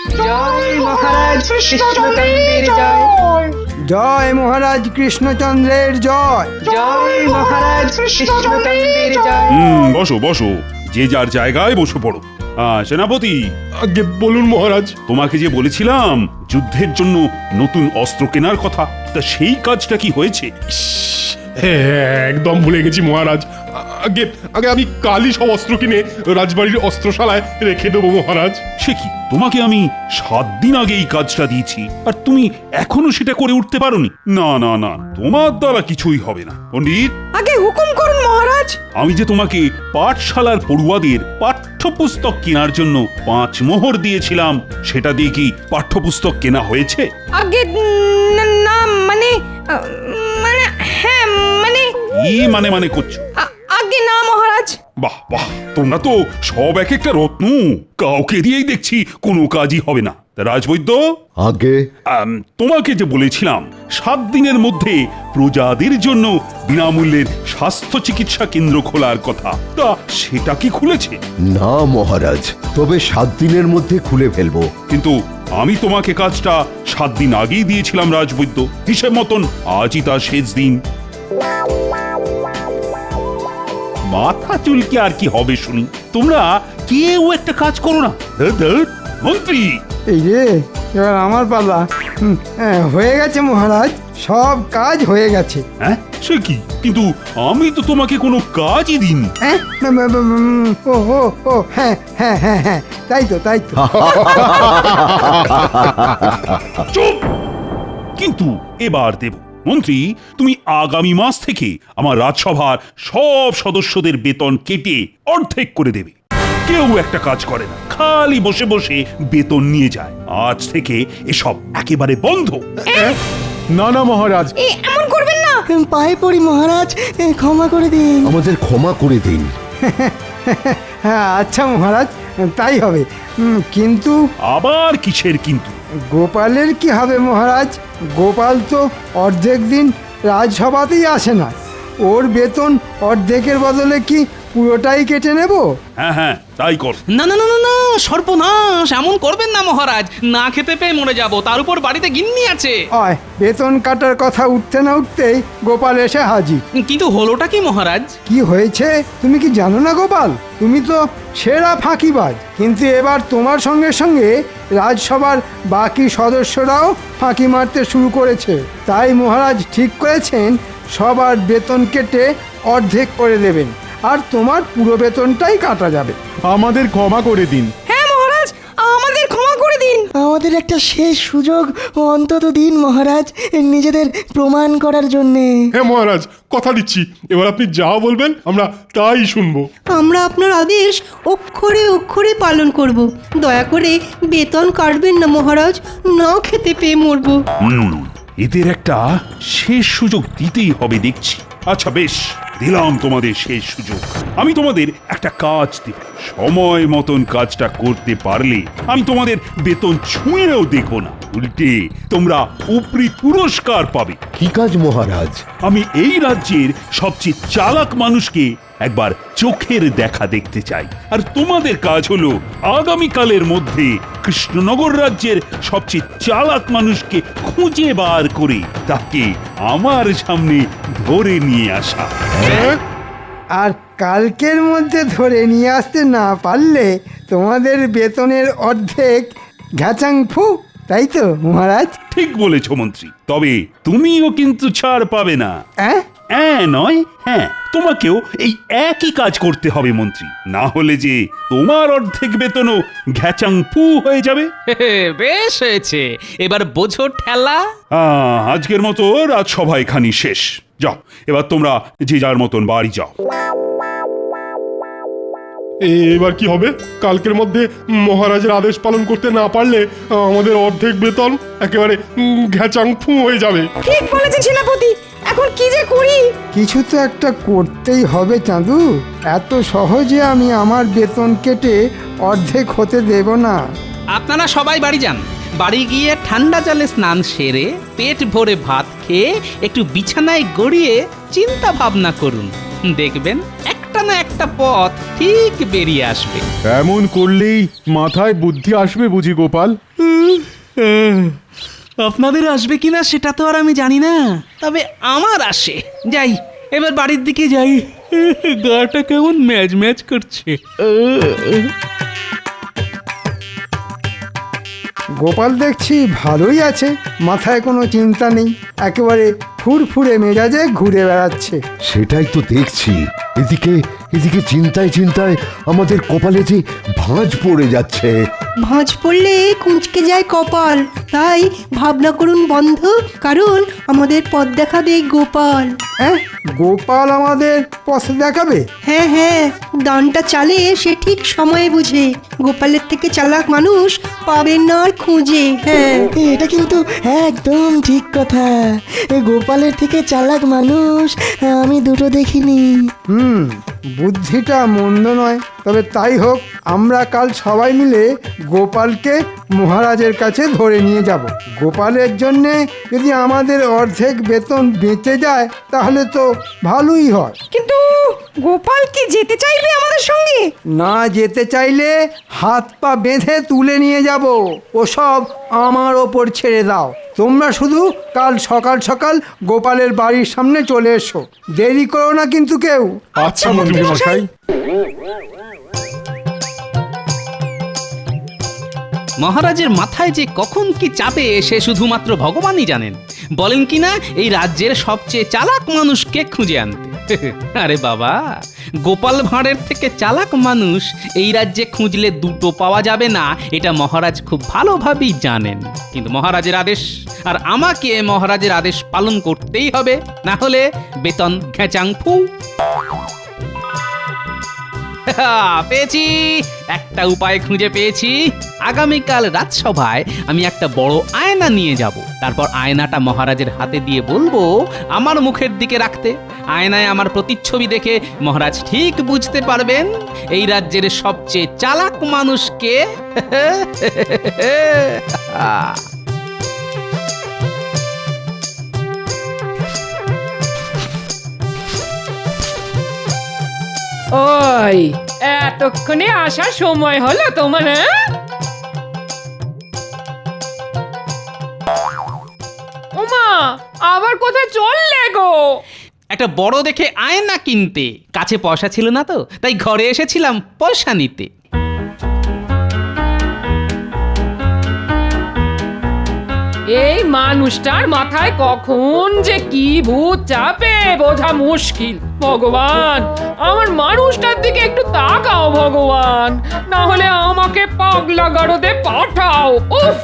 জয় মহারাজ কৃষ্ণচন্দ্রের জয়। জয় মহারাজ কৃষ্ণচন্দ্রের জয়। জয় মহারাজ কৃষ্ণচন্দ্রের জয়। বসো বসো, যে যার জায়গায় বসে পড়ো। সেনাপতি, আগে বলুন মহারাজ। তোমাকে যে বলেছিলাম যুদ্ধের জন্য নতুন অস্ত্র কেনার কথা, তা সেই কাজটা কি হয়েছে? হ্যাঁ, একদম ভুলে গেছি মহারাজ। আগে আগে আমি কালই সব অস্ত্র কিনে রাজবাড়ির অস্ত্রশালায় রেখে দেবো মহারাজ। সে কি, তোমাকে আমি 7 দিন আগে এই কাজটা দিয়েছি আর তুমি এখনো সেটা করে উঠতে পারোনি? না না না, তোমার দ্বারা কিছুই হবে না। পণ্ডিত, আগে হুকুম করুন মহারাজ। আমি যে তোমাকে পাঠশালার পড়ুয়াদের পাঠ্যপুস্তক কেনার জন্য 5 মোহর দিয়েছিলাম, সেটা দিয়ে কি পাঠ্যপুস্তক কেনা হয়েছে? আগে না মানে মানে হ্যাঁ মানে কি মানে করছো? আগে না মহারাজ। বাহ বাহ, তোমরা তো সব এক একটা রত্ন, কাউকে দিয়েই দেখছি কোনো কাজই হবে না। তা রাজবৈদ্য, আগে তোমাকে যে বলেছিলাম 7 দিনের মধ্যে প্রজাদের জন্য বিনামূল্যের স্বাস্থ্য চিকিৎসা কেন্দ্র খোলার কথা, তা সেটা কি খুলেছে? না মহারাজ, তবে 7 দিনের মধ্যে খুলে ফেলবো। কিন্তু আমি তোমাকে কাজটা 7 দিন আগেই দিয়েছিলাম রাজবৈদ্য, হিসেব মতন আজই তার শেষ দিন। মাথা চুলকে আর কি হবে শুনি, তোমরা কেউ একটা কাজ করো না। মন্ত্রী, এই রে, এবার আমার পালা। হয়ে গেছে মহারাজ, সব কাজ হয়ে গেছে। হ্যাঁ সে কি, কিন্তু আমি তো তোমাকে কোনো কাজই দিইনি। হ্যাঁ, ও ও ও হ্যাঁ হ্যাঁ হ্যাঁ হ্যাঁ, তাই তো তাই তো। চুপ! কিন্তু এবার দেব। মন্ত্রী, তুমি আগামী মাস থেকে আমার রাজসভার সব সদস্যদের বেতন কেটে অর্ধেক করে দেবে। কেউ একটা কাজ করে না, খালি বসে বসে বেতন নিয়ে যায়। আজ থেকে এসব একেবারে বন্ধ। না না মহারাজ, এমন করবেন না। পায়ে পড়ি মহারাজ, ক্ষমা করে দিন। আমাদের ক্ষমা করে দিন। হ্যাঁ আচ্ছা মহারাজ, তাই হবে। কিন্তু আবার কিসের কিন্তু? গোপালের কি হবে মহারাজ? গোপাল তো অর্ধেক দিন রাজসভাতেই আসে না। ওর বেতন অর্ধেকের বদলে কি পুরোটাই কেটে নেব? হ্যাঁ হ্যাঁ, তাই কর। না না না না না, সর্বনাশ, এমন করবেন না মহারাজ। না খেতে পেয়ে মরে যাব, তার উপর বাড়িতে গিন্নি আছে। অয়, বেতন কাটার কথা উঠতে না উঠতেই গোপাল এসে হাজির। কিন্তু হলোটা কি মহারাজ? কি হয়েছে তুমি কি জানো না গোপাল? তুমি তো সেরা ফাঁকিবাজ। কিন্তু এবার তোমার সঙ্গে সঙ্গে রাজসভার বাকি সদস্যরাও ফাঁকি মারতে শুরু করেছে। তাই মহারাজ ঠিক করেছেন সবার বেতন কেটে অর্ধেক করে দেবেন, আর তোমার পুরো বেতনটাই কাটা যাবে। আমাদের ক্ষমা করে দিন। হ্যাঁ মহারাজ, আমাদের ক্ষমা করে দিন। আমাদের একটা শেষ সুযোগ অন্তত দিন মহারাজ, নিজেদের প্রমাণ করার জন্যে। হ্যাঁ মহারাজ, কথা দিচ্ছি, এবার আপনি যা বলবেন আমরা তাই শুনবো। আমরা আপনার আদেশ অক্ষরে অক্ষরে পালন করব। দয়া করে বেতন কাটবেন না মহারাজ, না খেতে পেয়ে মরবো। এদের একটা শেষ সুযোগ দিতেই হবে দেখছি। আচ্ছা বেশ, দিলাম তোমাদের শেষ সুযোগ। আমি তোমাদের একটা কাজ দেব, সময় মতন কাজটা করতে পারলে আমি তোমাদের বেতন ছুঁয়েও দেখবো না, উল্টে তোমরা উপরি পুরস্কার পাবে। কি কাজ মহারাজ? আমি এই রাজ্যের সবচেয়ে চালাক মানুষকে একবার চোখের দেখা দেখতে চাই, আর তোমাদের কাজ হলো আগামীকালের মধ্যে কৃষ্ণনগর রাজ্যের সবচেয়ে চালাক মানুষকে খুঁজে বার করে তাকে আমার সামনে ধরে নিয়ে আসা। আর কালকের মধ্যে ধরে নিয়ে আসতে না পারলে তোমাদের বেতনের অর্ধেক ঘ্যাচাং ফু, তাই তো মহারাজ? ঠিক বলেছ মন্ত্রী, তবে তুমিও কিন্তু ছাড় পাবে না। নয়, হ্যাঁ, তোমাকেও এই একই কাজ করতে হবে মন্ত্রী, না হলে যে তোমার অর্ধেক বেতনও ঘ্যাচাং ফু হয়ে যাবে। বেশ হয়েছে, এবার বোঝো ঠেলা। আজকের মতো রাজসভা এখানেই শেষ। যাও, এবার তোমরা যে যার মতন বাড়ি যাও। এবার কি হবে? কালকের মধ্যে মহারাজের আদেশ পালন করতে না পারলে আমাদের অর্ধেক বেতন একেবারে ঘ্যাচাং ফু হয়ে যাবে। ঠিক বলেছেন সেনাপতি, এখন কি যে করি? কিছু তো একটা করতেই হবে চাঁদু। এত সহজে আমি আমার বেতন কেটে অর্ধেক হতে দেব না। আপনারা সবাই বাড়ি যান। বাড়ি গিয়ে ঠান্ডা জলে স্নান সেরে পেট ভরে ভাত খেয়ে একটু বিছানায় গড়িয়ে চিন্তা ভাবনা করুন। দেখবেন একটা না একটা পথ ঠিক বেরিয়ে আসবে। এমন করলেই মাথায় বুদ্ধি আসবে বুঝি গোপাল? আপনাদের আসবে কিনা সেটা তো আর আমি জানি না, তবে আমার আসে। যাই, এবার বাড়ির দিকে যাই। গাটা কেমন ম্যাজ ম্যাজ করছে। গোপাল দেখছি ভালোই আছে, মাথায় কোনো চিন্তা নেই, একেবারে ফুরফুরে মেজাজে ঘুরে বেড়াচ্ছে। সেটাই তো দেখছি। এদিকে এদিকে চিন্তায় চিন্তায় আমাদের কপালে যে ভাঁজ পড়ে যাচ্ছে। ভাঁজ পড়লে কুঁচকে যায় কপাল, তাই ভাবনা করুন বন্ধ, কারণ আমাদের পথ দেখাবে গোপাল। হ্যাঁ, গোপাল আমাদের পথ দেখাবে? হ্যাঁ হ্যাঁ, দানটা চালে সে ঠিক সময়ে বুঝে। গোপালের থেকে চালাক মানুষ পাবেন না আর খুঁজে। হ্যাঁ, এটা কিন্তু একদম ঠিক কথা। গোপালের থেকে চালাক মানুষ আমি দুটো দেখিনি। বুদ্ধিটা মন্দ নয়, তবে তাই হোক, আমরা কাল সবাই মিলে গোপালকে মহারাজের কাছে ধরে নিয়ে যাব। গোপালের জন্যে যদি আমাদের অর্ধেক বেতন বেঁচে যায় তাহলে তো ভালোই হয়। কিন্তু গোপাল কি যেতে চাইবে আমাদের সঙ্গে? না যেতে চাইলে হাত পা বেঁধে তুলে নিয়ে যাব, ওসব আমার ওপর ছেড়ে দাও। তোমরা শুধু কাল সকাল সকাল গোপালের বাড়ির সামনে চলে এসো, দেরি করো না কিন্তু কেউ। আচ্ছা মন্ত্রী মশাই। মহারাজের মাথায় যে কখন কি চাপে সে শুধুমাত্র ভগবানই জানেন। বলেন কিনা এই রাজ্যের সবচেয়ে চালাক মানুষকে খুঁজে আনতে। আরে বাবা, গোপাল ভাঁড়ের থেকে চালাক মানুষ এই রাজ্যে খুঁজলে দুটো পাওয়া যাবে না, এটা মহারাজ খুব ভালোভাবেই জানেন। কিন্তু মহারাজের আদেশ, আর আমাকে মহারাজের আদেশ পালন করতেই হবে, না হলে বেতন ঘেঁচাং ফু। পেয়েছি, একটা উপায় খুঁজে পেয়েছি। আগামীকাল রাজসভায় আমি একটা বড় আয়না নিয়ে যাব, তারপর আয়নাটা মহারাজের হাতে দিয়ে বলবো আমার মুখের দিকে রাখতে। আয়নায় আমার প্রতিচ্ছবি দেখে মহারাজ ঠিক বুঝতে পারবেন এই রাজ্যের সবচেয়ে চালাক মানুষকে। ওই এতক্ষণে আসার সময় হলো তোমার? ওমা, আবার কোথায় চললে গো? একটা বড় দেখে আয়না কিনতে। কাছে পয়সা ছিল না তো, তাই ঘরে এসেছিলাম পয়সা নিতে। এই মানুষটার মাথায় কখন যে কি ভূত চাপে বোঝা মুশকিল। ভগবান, আমার মানুষটার দিকে একটু তাকাও ভগবান, না হলে আমাকে পাগলা গারদে পাঠাও। উফ!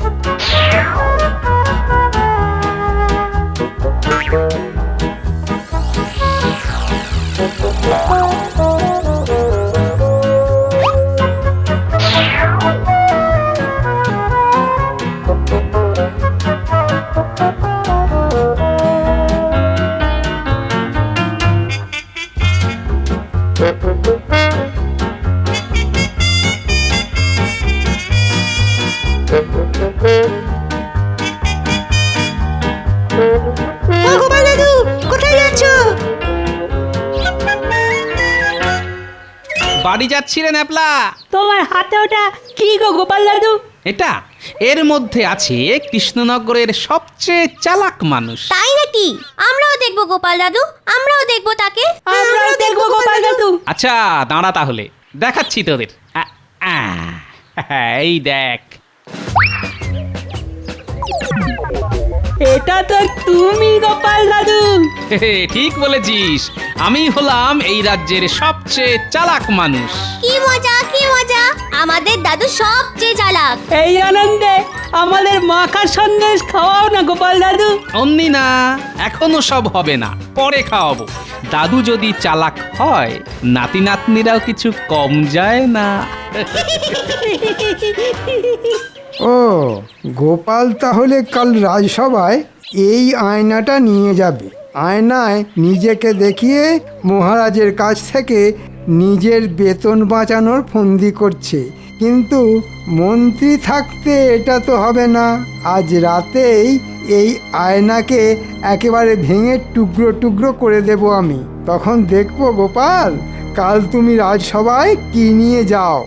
গোপাল দাদু, কোথায় যাচ্ছ? বাড়ি যাচ্ছিলেন ন্যাপলা? তোমার হাতে ওটা কি গো গোপাল দাদু? এটা এর মধ্যে আছে কৃষ্ণনগরের সবচেয়ে চালাক মানুষ। তাই নাকি? আমরাও দেখবো গোপাল দাদু, আমরাও দেখবো তাকে। আমরাও দেখবো গোপাল দাদু। আচ্ছা দাঁড়া, তাহলে দেখাচ্ছি তোদের। এই দেখ, এটা তো তুমি গোপাল দাদু। ঠিক বলেছিস, আমি হলাম এই রাজ্যের সবচেয়ে চালাক মানুষ। কি মজা, কি মজা! আমাদের দাদু সবচেয়ে চালাক। এই আনন্দে আমাদের মাখা সন্দেশ খাওয়াও না গোপাল দাদু। অমনি না, এখনো সব হবে না, পরে খাওয়াবো। দাদু যদি চালাক হয়, নাতি নাতনিরাও কিছু কম যায় না। ও, গোপাল তাহলে কাল রাজসভায় এই আয়নাটা নিয়ে যাবে। আয়নায় নিজেকে দেখিয়ে মহারাজের কাছ থেকে নিজের বেতন বাঁচানোর ফন্দি করছে। কিন্তু মন্ত্রী থাকতে এটা তো হবে না। আজ রাতেই এই আয়নাকে একেবারে ভেঙে টুকরো টুকরো করে দেব আমি। তখন দেখবো গোপাল, কাল তুমি রাজসভায় কি নিয়ে যাও।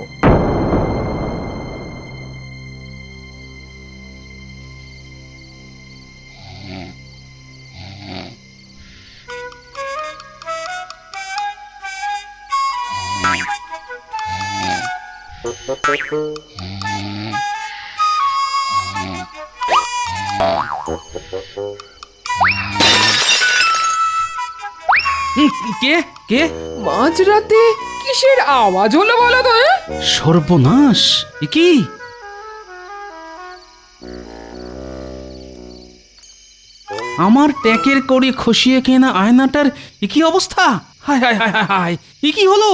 কে কে মাঝরাতে কিসের আওয়াজ হলো বলো তো? সর্বনাশ! এ কি? আমার ট্যাকের কড়ি খসিয়ে কেনা আয়নাটার এ কি অবস্থা? হায় হায় হায় হায় হায়! এ কি হলো?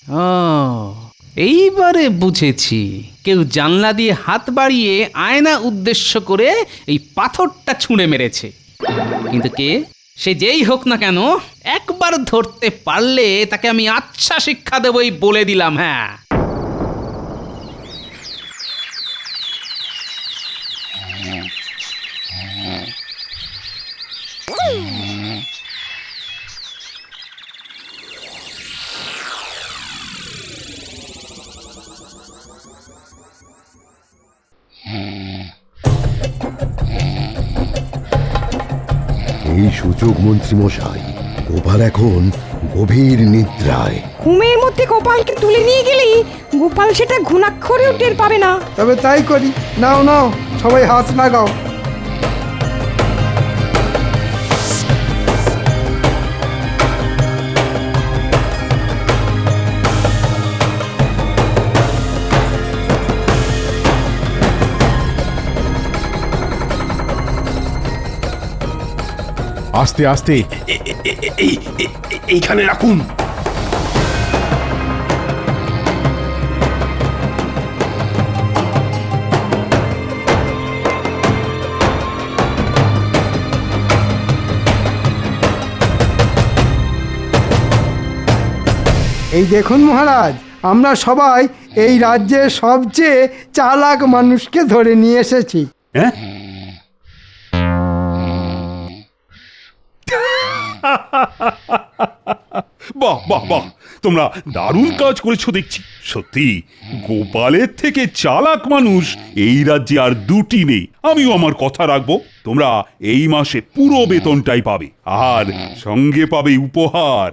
ও, এইবারে বুঝেছি। কেউ জানলা দিয়ে হাত বাড়িয়ে আয়না উদ্দেশ্য করে এই পাথরটা ছুঁড়ে মেরেছে। কিন্তু কে? সে যেই হোক না কেন, একবার ধরতে পারলে তাকে আমি আচ্ছা শিক্ষা দেবই বলে দিলাম। হ্যাঁ, এই সুযোগ মন্ত্রী মশাই, গোপাল এখন গভীর নিদ্রায়। ঘুমের মধ্যে গোপালকে তুলে নিয়ে গেলেই গোপাল সেটা ঘুণাক্ষরেও টের পাবে না। তবে তাই করি। নাও নাও, সবাই হাত লাগাও। আস্তে আস্তে এইখানে রাখুন। এই দেখুন মহারাজ, আমরা সবাই এই রাজ্যের সবচেয়ে চালাক মানুষকে ধরে নিয়ে এসেছি। হ্যাঁ? বাহ বাহ বাহ, তোমরা দারুণ কাজ করেছো দেখছি। সত্যি গোপালের থেকে চালাক মানুষ এই রাজ্যে আর দুটি নেই। আমিও আমার কথা রাখবো। তোমরা এই মাসে পুরো বেতনটাই পাবে, আর সঙ্গে পাবে উপহার।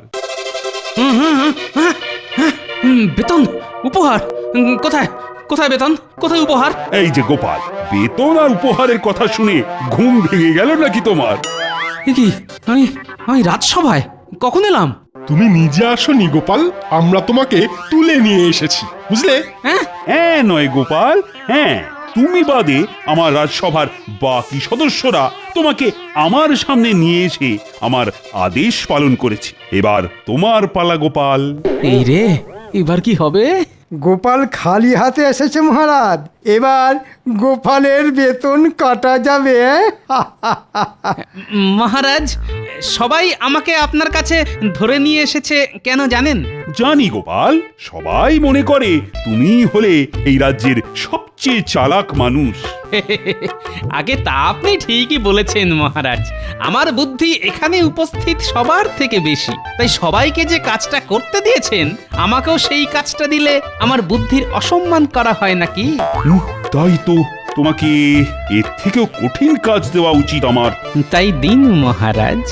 বেতন? উপহার? কোথায় কোথায় বেতন? কোথায় উপহার? এই যে গোপাল, বেতন আর উপহারের কথা শুনে ঘুম ভেঙে গেল নাকি তোমার? এ কি, আমি রাজসভায় কখন এলাম? তুমি নিজে আসনি গোপাল, আমরা তোমাকে তুলে নিয়ে এসেছি, বুঝলে? হ্যাঁ নয় গোপাল, হ্যাঁ, তুমি বাদে আমার রাজসভার বাকি সদস্যরা তোমাকে আমার সামনে নিয়ে এসে আমার আদেশ পালন করেছে। এবার তোমার পালা গোপাল। এই রে, এবার কি হবে? গোপাল খালি হাতে এসেছে মহারাজ, এবার গোপালের বেতন কাটা যাবে। মহারাজ, সবাই আমাকে আপনার কাছে ধরে নিয়ে এসেছে কেন জানেন? জানি গোপাল, সবাই মনে করে তুমি হলে এই রাজ্যের সবচেয়ে চালাক মানুষ। আগে তা আপনি ঠিকই বলেছেন মহারাজ। আমার বুদ্ধি এখানে উপস্থিত সবার থেকে বেশি, তাই সবাইকে যে কাজটা করতে দিয়েছেন, আমাকেও সেই কাজটা দিলে আমার বুদ্ধির অসম্মান করা হয় নাকি? তাই তো, তোমাকে এর থেকেও কঠিন কাজ দেওয়া উচিত আমার। তাই দিন মহারাজ,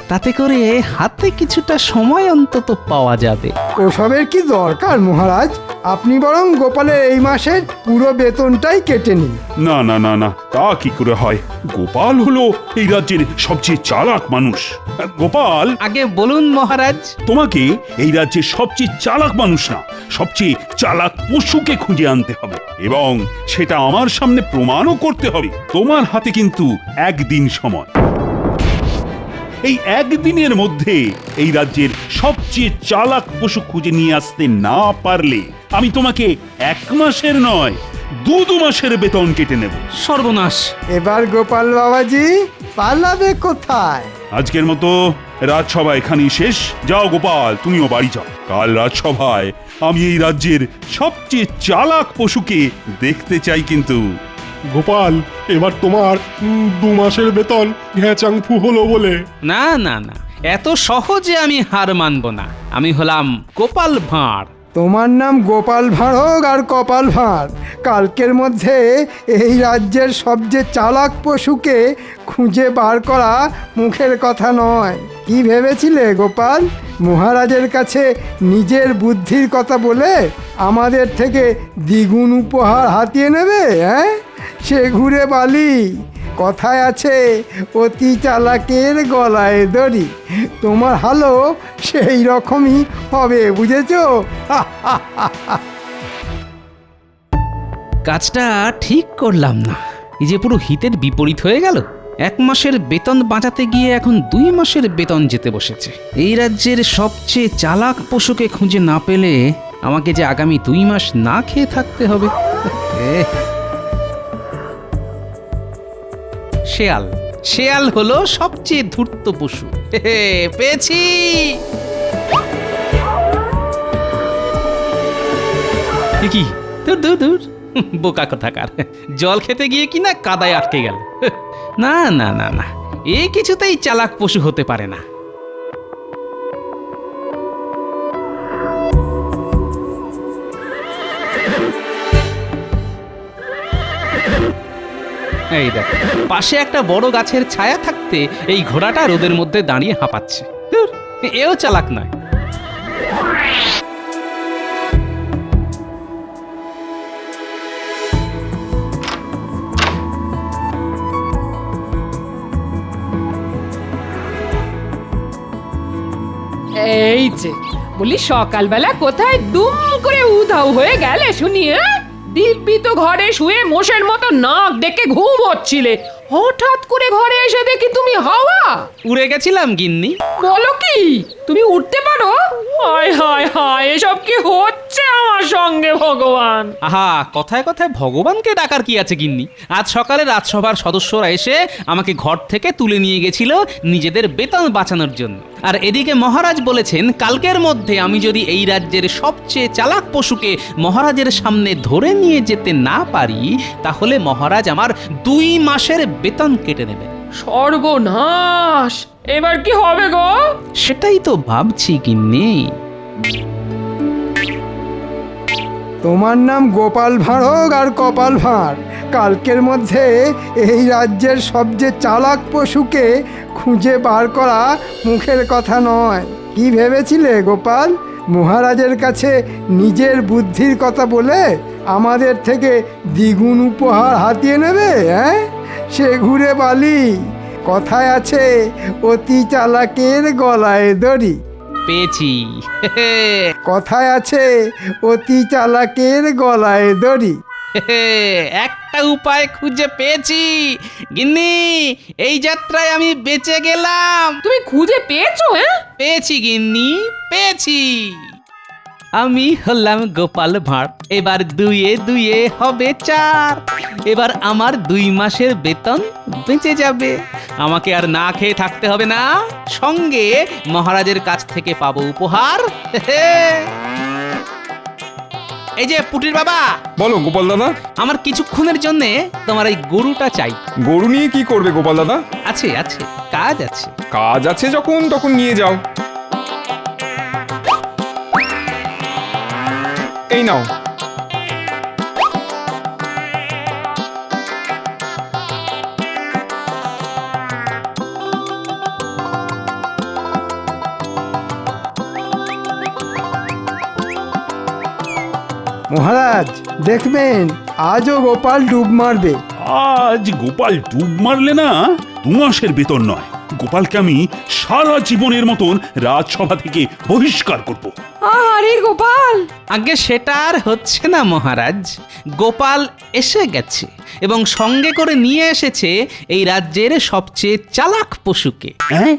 তাতে করে হাতে কিছুটা সময় অন্তত পাওয়া যাবে। ওসবের কি দরকার মহারাজ? আপনি বরং গোপালের এই মাসের পুরো বেতনটাই কেটে নিন। না না না না, তা কি করে হয়? গোপাল হলো এই রাজ্যের সবচেয়ে চালাক মানুষ। গোপাল, আগে বলুন মহারাজ। তোমাকে এই রাজ্যের সবচেয়ে চালাক মানুষ না, সবচেয়ে চালাক পশুকে খুঁজে আনতে হবে, এবং সেটা আমার সামনে প্রমাণও করতে হবে। তোমার হাতে কিন্তু একদিন সময়। এই একদিনের মধ্যে এই রাজ্যের সবচেয়ে চালাক পশু খুঁজে নিয়ে আসতে না পারলে আমি তোমাকে 1 মাসের নয় 2 মাসের বেতন কেটে নেব। সর্বনাশ! এবার গোপাল বাবাজি পালাবে কোথায়? আজকের মতো রাজসভা এখানেই শেষ। যাও গোপাল, তুমিও বাড়ি যাও। কাল রাজসভায় আমি এই রাজ্যের সবচেয়ে চালাক পশুকে দেখতে চাই কিন্তু। গোপাল, এবার তোমার 2 মাসের বেতন ঘ্যাচাংফু হলো বলে। না না না, এত সহজে আমি হার মানব না। আমি হলাম গোপাল ভাঁড়, তোমার নাম গোপাল ভাঁড় আর কপাল ভাঁড়। কালকের মধ্যে এই রাজ্যের সবচেয়ে চালাক পশুকে খুঁজে বার করা মুখের কথা নয়। কি ভেবেছিলে গোপাল? মহারাজের কাছে নিজের বুদ্ধির কথা বলে আমাদের থেকে দ্বিগুণ উপহার হাতিয়ে নেবে? হ্যাঁ, সে ঘুরে বালি। কথায় আছে, অতি চালাকের গলায় দড়ি। তোমার হালও সেই রকমই হবে, বুঝেছো? কাজটা ঠিক করলাম না। এই যে পুরো হিতের বিপরীত হয়ে গেল। 1 মাসের বেতন বাঁচাতে গিয়ে এখন 2 মাসের বেতন যেতে বসেছে। এই রাজ্যের সবচেয়ে চালাক পশুকে খুঁজে না পেলে আমাকে যে আগামী 2 মাস না খেয়ে থাকতে হবে। শেয়াল। শেয়াল হলো সবচেয়ে ধূর্ত পশু। পেয়েছি। কি দূর দূর দূর, বোকা কোথাকার। জল খেতে গিয়ে কি না কাদায় আটকে গেল। না না না না, এ কিছুতেই চালাক পশু হতে পারে না। এই দেখ, পাশে একটা বড় গাছের ছায়া থাকতে এই ঘোড়াটা রোদের মধ্যে দাঁড়িয়ে হাঁপাচ্ছে। ধুর, এও চালাক নয়। এই যে বলি, সকালবেলা কোথায় দুম করে উধাও হয়ে গেলে শুনি? দিব্যি তো ঘরে শুয়ে মোষের মতো নাক ডেকে ঘুম হচ্ছিলে, হঠাৎ করে ঘরে এসে দেখি তুমি হাওয়া। উড়ে গেছিলাম গিন্নি। বলো কি, তুমি উঠতে পারো? হায় হায় হায়, এসব কি হচ্ছে আমার সঙ্গে ভগবান? আহা, কথায় কথায় ভগবানকে ডাকার কি আছে গিন্নি? আজ সকালে রাজসভার সদস্যরা এসে আমাকে ঘর থেকে তুলে নিয়ে গেছিল নিজেদের বেতন বাঁচানোর জন্য। আর এদিকে মহারাজ বলেছেন, কালকের মধ্যে আমি যদি এই রাজ্যের সবচেয়ে চালাক পশুকে মহারাজের সামনে ধরে নিয়ে যেতে না পারি, তাহলে মহারাজ আমার 2 মাসের বেতন কেটে নেবে। সর্বনাশ! এবার কি হবে গো? সেটাই তো ভাবছি গিন্নি। তোমার নাম গোপাল ভাঁড় আর কপাল ভাঁড়। কালকের মধ্যে এই রাজ্যের সবচেয়ে চালাক পশুকে খুঁজে বার করা মুখের কথা নয়। কি ভেবেছিলে গোপাল? মহারাজের কাছে নিজের বুদ্ধির কথা বলে আমাদের থেকে দ্বিগুণ উপহার হাতিয়ে নেবে? হ্যাঁ, সে ঘুরে বালি। কথায় আছে, অতি চালাকের গলায় দড়ি। পেয়েছি। কথায় আছে, অতি চালাকের গলায় দড়ি। একটা উপায় খুঁজে পেয়েছি গিন্নি, এই যাত্রায় আমি বেঁচে গেলাম। তুমি খুঁজে পেয়েছো? পেয়েছি গিন্নি, পেয়েছি। আমি হলাম গোপাল ভাঁড়, এবার 2 2 হবে 4। এবার আমার 2 মাসের বেতন বেঁচে যাবে। আমাকে আর না খেয়ে থাকতে হবে না, সঙ্গে মহারাজের কাছ থেকে পাবো উপহার। এই যে পুটির বাবা। বলো গোপাল দাদা। আমার কিছুক্ষণের জন্য তোমার এই গরুটা চাই। গরু নিয়ে কি করবে গোপাল দাদা? আছে আছে, কাজ আছে। কাজ আছে যখন, তখন নিয়ে যাও। এই নাও। মহারাজ দেখবেন, আজও গোপাল ডুব মারবে। আজ গোপাল ডুব মারলে না 2 মাসের বেতন নয়, গোপালকে আমি সারা জীবনের মতন রাজসভা থেকে বহিষ্কার করব। আরে গোপাল! আগে সেটা আর হচ্ছে না মহারাজ। গোপাল এসে গেছে এবং সঙ্গে করে নিয়ে এসেছে এই রাজ্যের সবচেয়ে চালাক পশুকে। হ্যাঁ,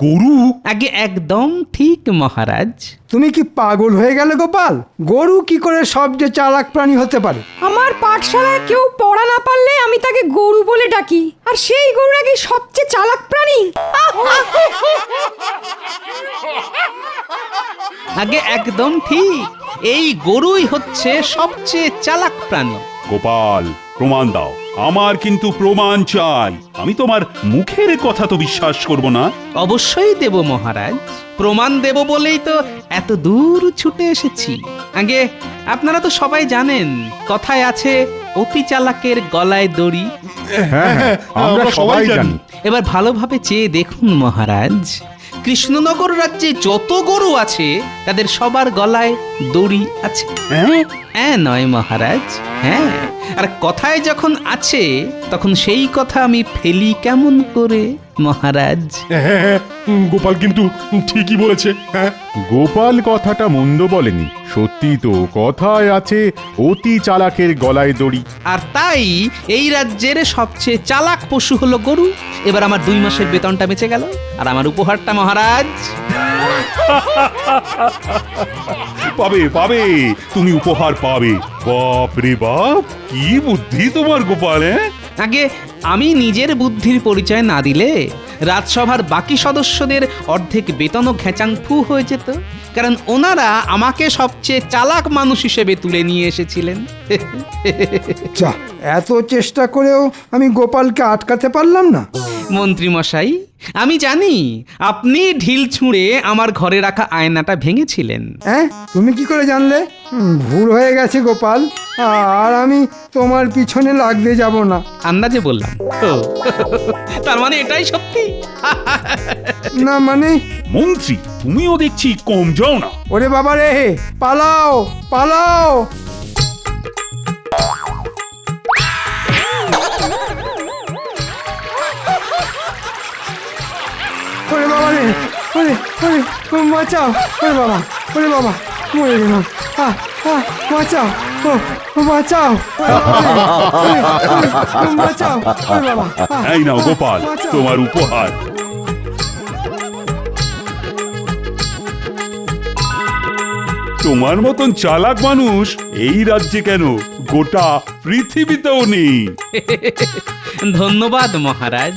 গরু? আগে একদম ঠিক মহারাজ। তুমি কি পাগল হয়ে গেলে গোপাল? গরু কি করে সবচেয়ে চালাক প্রাণী হতে পারে? আমার পাঠশালায় কেউ পড়া না পারলে আমি তাকে গরু বলে ডাকি, আর সেই গরু নাকি সবচেয়ে চালাক প্রাণী। আগে একদম ঠিক, এই গরুই হচ্ছে সবচেয়ে চালাক প্রাণী। গোপাল, প্রমাণ দাও। আমার কিন্তু প্রমাণ চাই। আমি তোমার মুখের কথা তো বিশ্বাস করব না। অবশ্যই দেব মহারাজ, প্রমাণ দেব বলেই তো এত দূর ছুটে এসেছি। আগে আপনারা তো সবাই জানেন, কথায় আছে অতি চালাকের গলায় দড়ি। হ্যাঁ হ্যাঁ আমরা সবাই জানি। এবার ভালোভাবে চেয়ে দেখুন মহারাজ, কৃষ্ণনগর রাজ্যে যত গরু আছে তাদের সবার গলায় দড়ি আছে। হ্যাঁ নয় মহারাজ, হ্যাঁ। আর কথায় যখন আছে তখন সেই কথা আমি ফেলি কেমন করে মহারাজ? হ্যাঁ হ্যাঁ গোপাল কিন্তু ঠিকই বলেছে। হ্যাঁ গোপাল কথাটা মন্দ বলেনি, সত্যি তো কথায় আছে অতি চালাকের গলায় দড়ি। আর তাই এই রাজ্যের সবচেয়ে চালাক পশু হলো গরু। এবার আমার 2 মাসের বেতনটা বেঁচে গেল, আর আমার উপহারটা মহারাজ। পাবে পাবে, তুমি উপহার পাবে। বাপ রে বাপ, কি বুদ্ধি তোমার গোপাল! আগে আমি নিজের বুদ্ধির পরিচয় না দিলে রাজসভার বাকি সদস্যদের অর্ধেক বেতনও ঘেচাংফু হয়ে যেত, কারণ ওনারা আমাকে সবচেয়ে চালাক মানুষ হিসেবে তুলে নিয়ে এসেছিলেন। যা, এত চেষ্টা করেও আমি গোপালকে আটকাতে পারলাম না। মন্ত্রী মশাই, আমি জানি আপনি ঢিল ছুঁড়ে আমার ঘরে রাখা আয়নাটা ভেঙেছিলেন। হ্যাঁ, তুমি কি করে জানলে? ভুল হয়ে গেছে গোপাল, আর আমি তোমার পিছনে লাগতে যাব না। আন্দাজে বললাম। ও, তার মানে এটাই সত্যি? না মানে মন্ত্রী, তুমিও দেখছি কম যাও না। ওরে বাবা রে, পালাও পালাও! ওরে বাবা রে, ওরে ওরে, বাঁচাও! ওরে বাবা, ওরে বাবা, মরে গেলাম। বাঁচাও, ও বাঁচাও! বাঁচাও, ওরে বাবা! এই নাও গোপাল, তোমার উপহার। তোমার মতন চালাক মানুষ এই রাজ্যে কেন, গোটা পৃথিবীতেও নেই। ধন্যবাদ মহারাজ।